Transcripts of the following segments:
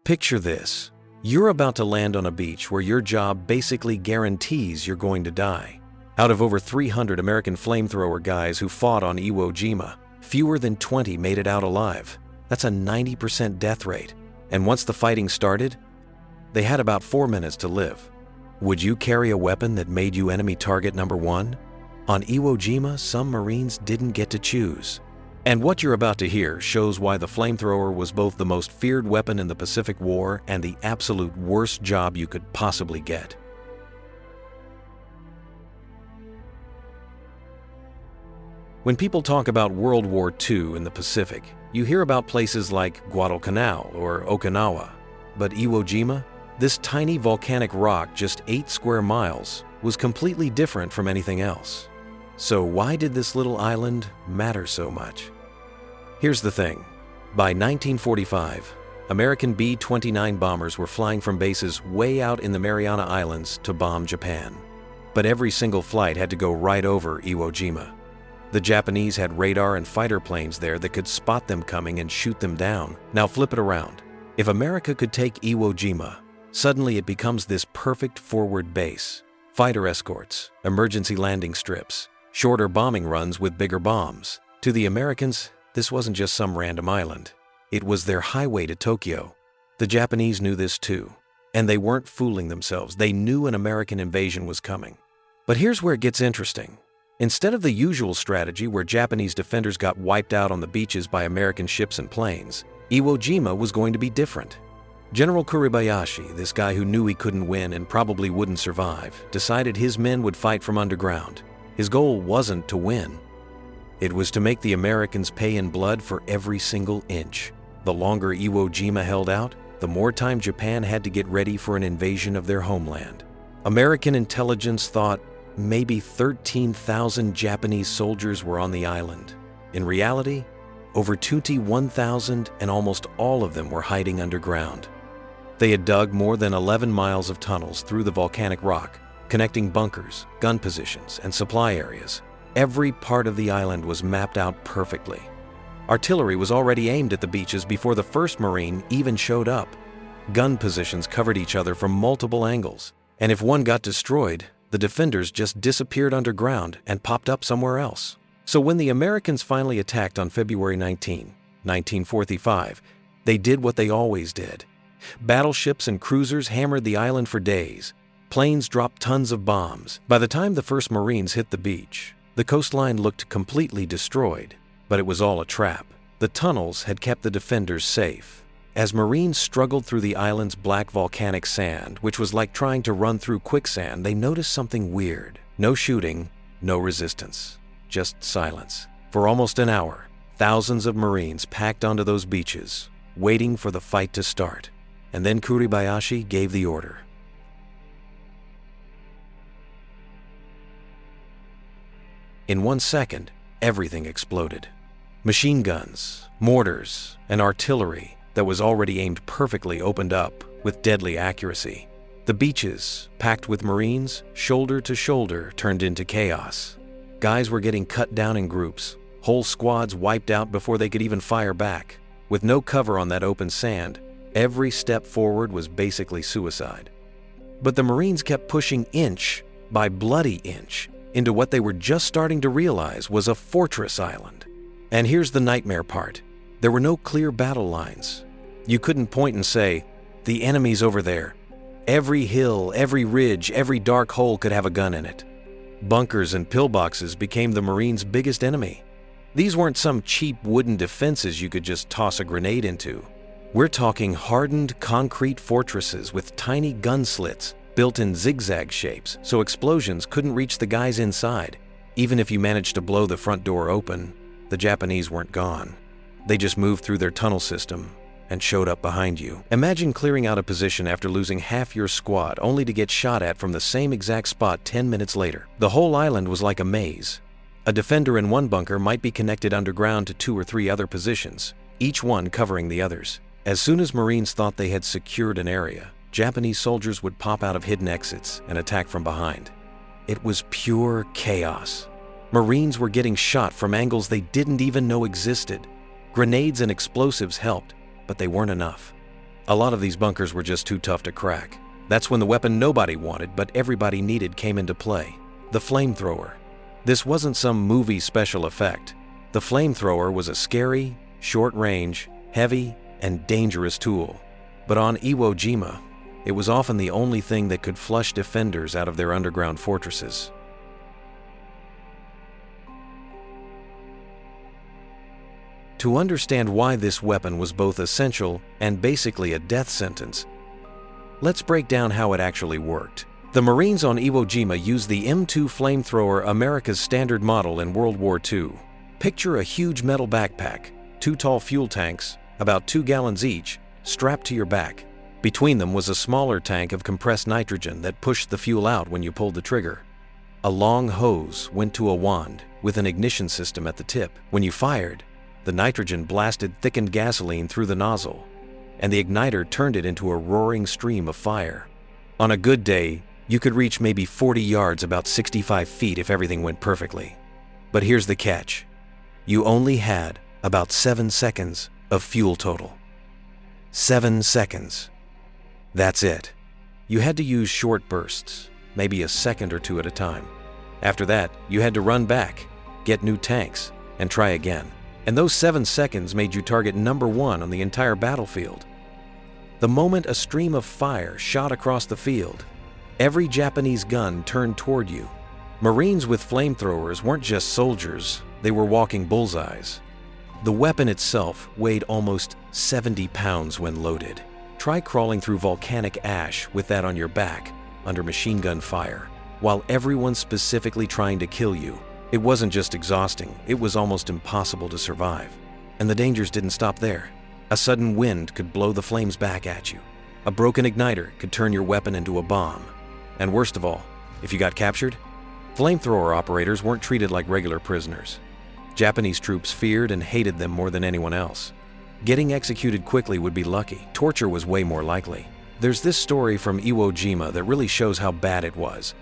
Picture this. You're about to land on a beach where your job basically guarantees you're going to die. Out of over 300 American Flamethrower guys who fought on Iwo Jima, fewer than 20 made it out alive. That's a 90% death rate. And once the fighting started, they had about 4 minutes to live. Would you carry a weapon that made you enemy target number 1? On Iwo Jima, some Marines didn't get to choose. And what you're about to hear shows why the flamethrower was both the most feared weapon in the Pacific War and the absolute worst job you could possibly get. When people talk about World War II in the Pacific, you hear about places like Guadalcanal or Okinawa. But Iwo Jima, this tiny volcanic rock just 8 square miles, was completely different from anything else. So why did this little island matter so much? Here's the thing. By 1945, American B-29 bombers were flying from bases way out in the Mariana Islands to bomb Japan. But every single flight had to go right over Iwo Jima. The Japanese had radar and fighter planes there that could spot them coming and shoot them down. Now flip it around. If America could take Iwo Jima, suddenly it becomes this perfect forward base. Fighter escorts, emergency landing strips, shorter bombing runs with bigger bombs. To the Americans, this wasn't just some random island. It was their highway to Tokyo. The Japanese knew this too, and they weren't fooling themselves. They knew an American invasion was coming. But here's where it gets interesting. Instead of the usual strategy where Japanese defenders got wiped out on the beaches by American ships and planes, Iwo Jima was going to be different. General Kuribayashi, this guy who knew he couldn't win and probably wouldn't survive, decided his men would fight from underground. His goal wasn't to win. It was to make the Americans pay in blood for every single inch. The longer Iwo Jima held out, the more time Japan had to get ready for an invasion of their homeland. American intelligence thought maybe 13,000 Japanese soldiers were on the island. In reality, over 21,000, and almost all of them were hiding underground. They had dug more than 11 miles of tunnels through the volcanic rock, connecting bunkers, gun positions, and supply areas. Every part of the island was mapped out perfectly. Artillery was already aimed at the beaches before the first Marine even showed up. Gun positions covered each other from multiple angles, and if one got destroyed, the defenders just disappeared underground and popped up somewhere else. So when the Americans finally attacked on February 19, 1945, they did what they always did. Battleships and cruisers hammered the island for days. Planes dropped tons of bombs. By the time the first Marines hit the beach, the coastline looked completely destroyed, but it was all a trap. The tunnels had kept the defenders safe. As Marines struggled through the island's black volcanic sand, which was like trying to run through quicksand, they noticed something weird. No shooting, no resistance, just silence. For almost an hour, thousands of Marines packed onto those beaches, waiting for the fight to start. And then Kuribayashi gave the order. In 1 second, everything exploded. Machine guns, mortars, and artillery that was already aimed perfectly opened up with deadly accuracy. The beaches, packed with Marines, shoulder to shoulder, turned into chaos. Guys were getting cut down in groups, whole squads wiped out before they could even fire back. With no cover on that open sand, every step forward was basically suicide. But the Marines kept pushing inch by bloody inch into what they were just starting to realize was a fortress island. And here's the nightmare part. There were no clear battle lines. You couldn't point and say, "The enemy's over there." Every hill, every ridge, every dark hole could have a gun in it. Bunkers and pillboxes became the Marines' biggest enemy. These weren't some cheap wooden defenses you could just toss a grenade into. We're talking hardened concrete fortresses with tiny gun slits built in zigzag shapes so explosions couldn't reach the guys inside. Even if you managed to blow the front door open, the Japanese weren't gone. They just moved through their tunnel system and showed up behind you. Imagine clearing out a position after losing half your squad only to get shot at from the same exact spot 10 minutes later. The whole island was like a maze. A defender in one bunker might be connected underground to 2 or 3 other positions, each one covering the others. As soon as Marines thought they had secured an area, Japanese soldiers would pop out of hidden exits and attack from behind. It was pure chaos. Marines were getting shot from angles they didn't even know existed. Grenades and explosives helped, but they weren't enough. A lot of these bunkers were just too tough to crack. That's when the weapon nobody wanted but everybody needed came into play: the flamethrower. This wasn't some movie special effect. The flamethrower was a scary, short-range, heavy, and dangerous tool. But on Iwo Jima, it was often the only thing that could flush defenders out of their underground fortresses. To understand why this weapon was both essential and basically a death sentence, let's break down how it actually worked. The Marines on Iwo Jima used the M2 flamethrower, America's standard model in World War II. Picture a huge metal backpack, 2 tall fuel tanks, about 2 gallons each, strapped to your back. Between them was a smaller tank of compressed nitrogen that pushed the fuel out when you pulled the trigger. A long hose went to a wand with an ignition system at the tip. When you fired, the nitrogen blasted thickened gasoline through the nozzle, and the igniter turned it into a roaring stream of fire. On a good day, you could reach maybe 40 yards, about 65 feet if everything went perfectly. But here's the catch. You only had about 7 seconds of fuel total. 7 seconds. That's it. You had to use short bursts, maybe a second or two at a time. After that, you had to run back, get new tanks, and try again. And those 7 seconds made you target number 1 on the entire battlefield. The moment a stream of fire shot across the field, every Japanese gun turned toward you. Marines with flamethrowers weren't just soldiers, they were walking bullseyes. The weapon itself weighed almost 70 pounds when loaded. Try crawling through volcanic ash with that on your back under machine gun fire, while everyone's specifically trying to kill you. It wasn't just exhausting, it was almost impossible to survive. And the dangers didn't stop there. A sudden wind could blow the flames back at you. A broken igniter could turn your weapon into a bomb. And worst of all, if you got captured, flamethrower operators weren't treated like regular prisoners. Japanese troops feared and hated them more than anyone else. Getting executed quickly would be lucky. Torture was way more likely. There's this story from Iwo Jima that really shows how bad it was.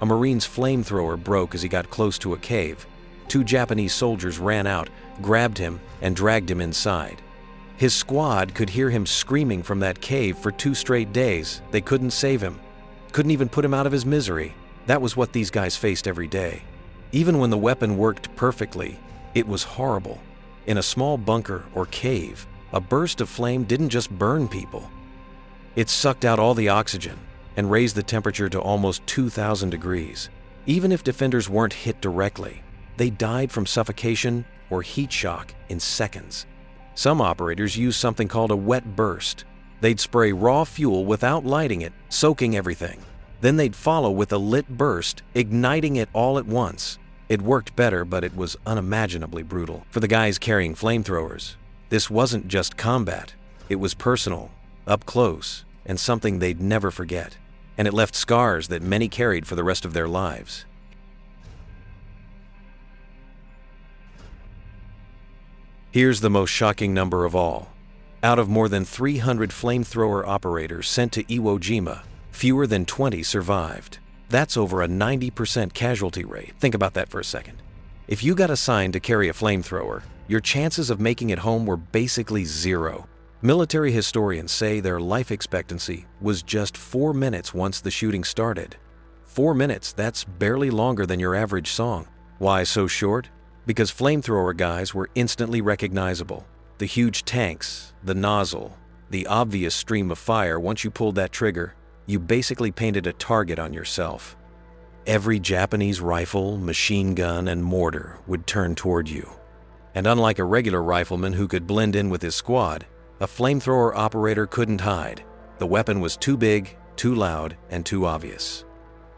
A Marine's flamethrower broke as he got close to a cave. 2 Japanese soldiers ran out, grabbed him, and dragged him inside. His squad could hear him screaming from that cave for 2 straight days. They couldn't save him. Couldn't even put him out of his misery. That was what these guys faced every day. Even when the weapon worked perfectly, it was horrible. In a small bunker or cave, a burst of flame didn't just burn people. It sucked out all the oxygen and raised the temperature to almost 2,000 degrees. Even if defenders weren't hit directly, they died from suffocation or heat shock in seconds. Some operators used something called a wet burst. They'd spray raw fuel without lighting it, soaking everything. Then they'd follow with a lit burst, igniting it all at once. It worked better, but it was unimaginably brutal. For the guys carrying flamethrowers, this wasn't just combat. It was personal, up close, and something they'd never forget. And it left scars that many carried for the rest of their lives. Here's the most shocking number of all. Out of more than 300 flamethrower operators sent to Iwo Jima, fewer than 20 survived. That's over a 90% casualty rate. Think about that for a second. If you got assigned to carry a flamethrower, your chances of making it home were basically zero. Military historians say their life expectancy was just 4 minutes once the shooting started. 4 minutes, that's barely longer than your average song. Why so short? Because flamethrower guys were instantly recognizable. The huge tanks, the nozzle, the obvious stream of fire. Once you pulled that trigger, you basically painted a target on yourself. Every Japanese rifle, machine gun, and mortar would turn toward you. And unlike a regular rifleman who could blend in with his squad, a flamethrower operator couldn't hide. The weapon was too big, too loud, and too obvious.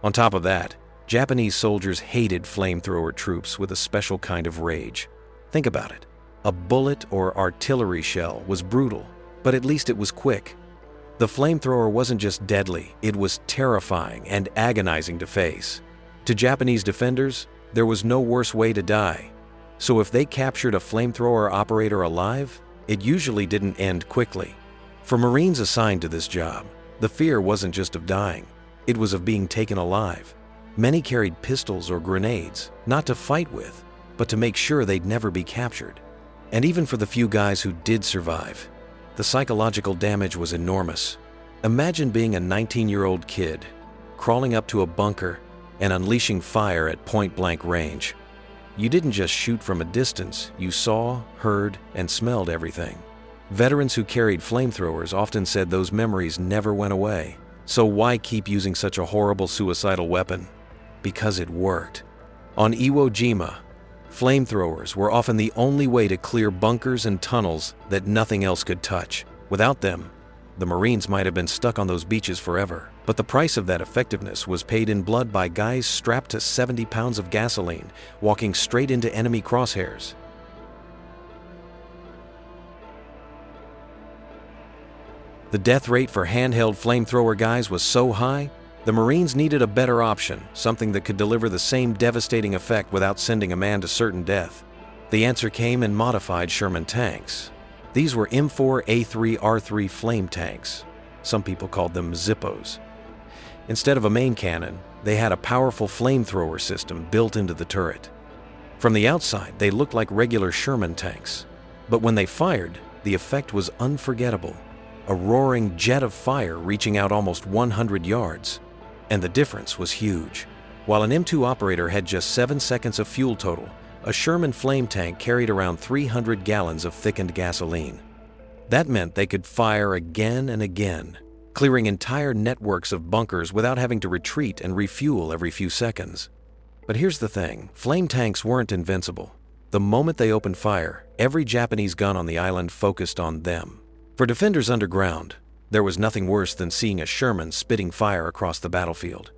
On top of that, Japanese soldiers hated flamethrower troops with a special kind of rage. Think about it. A bullet or artillery shell was brutal, but at least it was quick. The flamethrower wasn't just deadly, it was terrifying and agonizing to face. To Japanese defenders, there was no worse way to die. So if they captured a flamethrower operator alive, it usually didn't end quickly. For Marines assigned to this job, the fear wasn't just of dying, it was of being taken alive. Many carried pistols or grenades, not to fight with, but to make sure they'd never be captured. And even for the few guys who did survive, the psychological damage was enormous. Imagine being a 19-year-old kid, crawling up to a bunker and unleashing fire at point-blank range. You didn't just shoot from a distance, you saw, heard, and smelled everything. Veterans who carried flamethrowers often said those memories never went away. So why keep using such a horrible suicidal weapon? Because it worked. On Iwo Jima, flamethrowers were often the only way to clear bunkers and tunnels that nothing else could touch. Without them, the Marines might have been stuck on those beaches forever. But the price of that effectiveness was paid in blood by guys strapped to 70 pounds of gasoline, walking straight into enemy crosshairs. The death rate for handheld flamethrower guys was so high, the Marines needed a better option, something that could deliver the same devastating effect without sending a man to certain death. The answer came in modified Sherman tanks. These were M4A3R3 flame tanks. Some people called them Zippos. Instead of a main cannon, they had a powerful flamethrower system built into the turret. From the outside, they looked like regular Sherman tanks. But when they fired, the effect was unforgettable. A roaring jet of fire reaching out almost 100 yards. And the difference was huge. While an M2 operator had just 7 seconds of fuel total, a Sherman flame tank carried around 300 gallons of thickened gasoline. That meant they could fire again and again, clearing entire networks of bunkers without having to retreat and refuel every few seconds. But here's the thing, flame tanks weren't invincible. The moment they opened fire, every Japanese gun on the island focused on them. For defenders underground, there was nothing worse than seeing a Sherman spitting fire across the battlefield.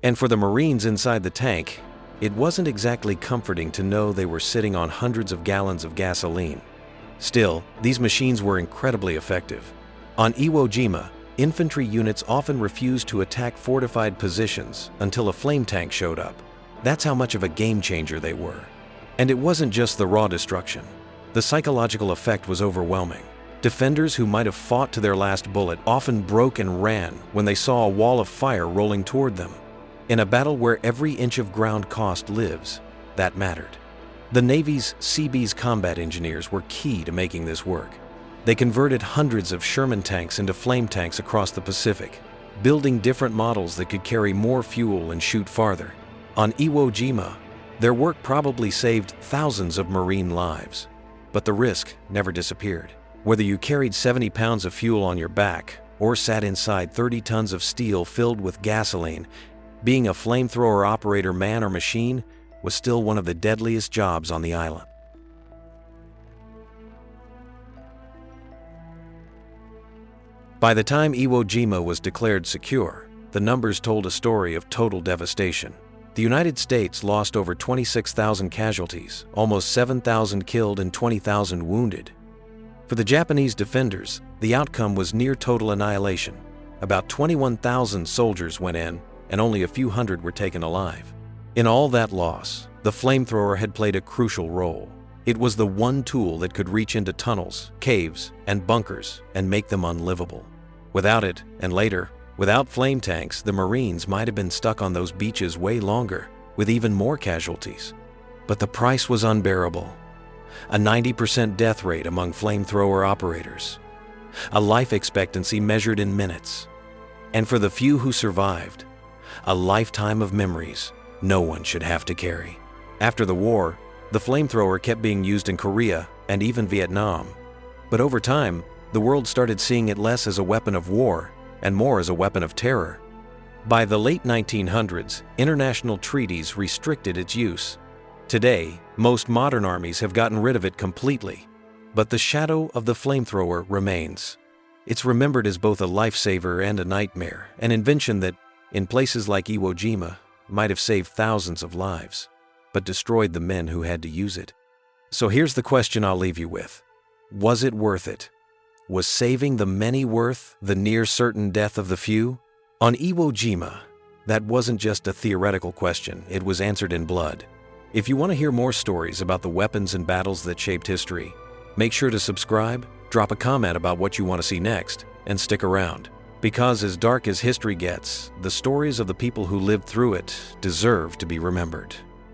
And for the Marines inside the tank, it wasn't exactly comforting to know they were sitting on hundreds of gallons of gasoline. Still, these machines were incredibly effective. On Iwo Jima, infantry units often refused to attack fortified positions until a flame tank showed up. That's how much of a game changer they were. And it wasn't just the raw destruction. The psychological effect was overwhelming. Defenders who might have fought to their last bullet often broke and ran when they saw a wall of fire rolling toward them. In a battle where every inch of ground cost lives, that mattered. The Navy's Seabees combat engineers were key to making this work. They converted hundreds of Sherman tanks into flame tanks across the Pacific, building different models that could carry more fuel and shoot farther. On Iwo Jima, their work probably saved thousands of Marine lives. But the risk never disappeared. Whether you carried 70 pounds of fuel on your back or sat inside 30 tons of steel filled with gasoline, being a flamethrower operator, man or machine, was still one of the deadliest jobs on the island. By the time Iwo Jima was declared secure, the numbers told a story of total devastation. The United States lost over 26,000 casualties, almost 7,000 killed and 20,000 wounded. For the Japanese defenders, the outcome was near total annihilation. About 21,000 soldiers went in, and only a few hundred were taken alive. In all that loss, the flamethrower had played a crucial role. It was the one tool that could reach into tunnels, caves, and bunkers and make them unlivable. Without it, and later, without flame tanks, the Marines might have been stuck on those beaches way longer, with even more casualties. But the price was unbearable. A 90% death rate among flamethrower operators. A life expectancy measured in minutes. And for the few who survived, a lifetime of memories no one should have to carry. After the war, the flamethrower kept being used in Korea and even Vietnam. But over time, the world started seeing it less as a weapon of war and more as a weapon of terror. By the late 1900s, international treaties restricted its use. Today, most modern armies have gotten rid of it completely. But the shadow of the flamethrower remains. It's remembered as both a lifesaver and a nightmare, an invention that, in places like Iwo Jima, might have saved thousands of lives, but destroyed the men who had to use it. So here's the question I'll leave you with. Was it worth it? Was saving the many worth the near certain death of the few? On Iwo Jima, that wasn't just a theoretical question, it was answered in blood. If you want to hear more stories about the weapons and battles that shaped history, make sure to subscribe, drop a comment about what you want to see next, and stick around. Because as dark as history gets, the stories of the people who lived through it deserve to be remembered.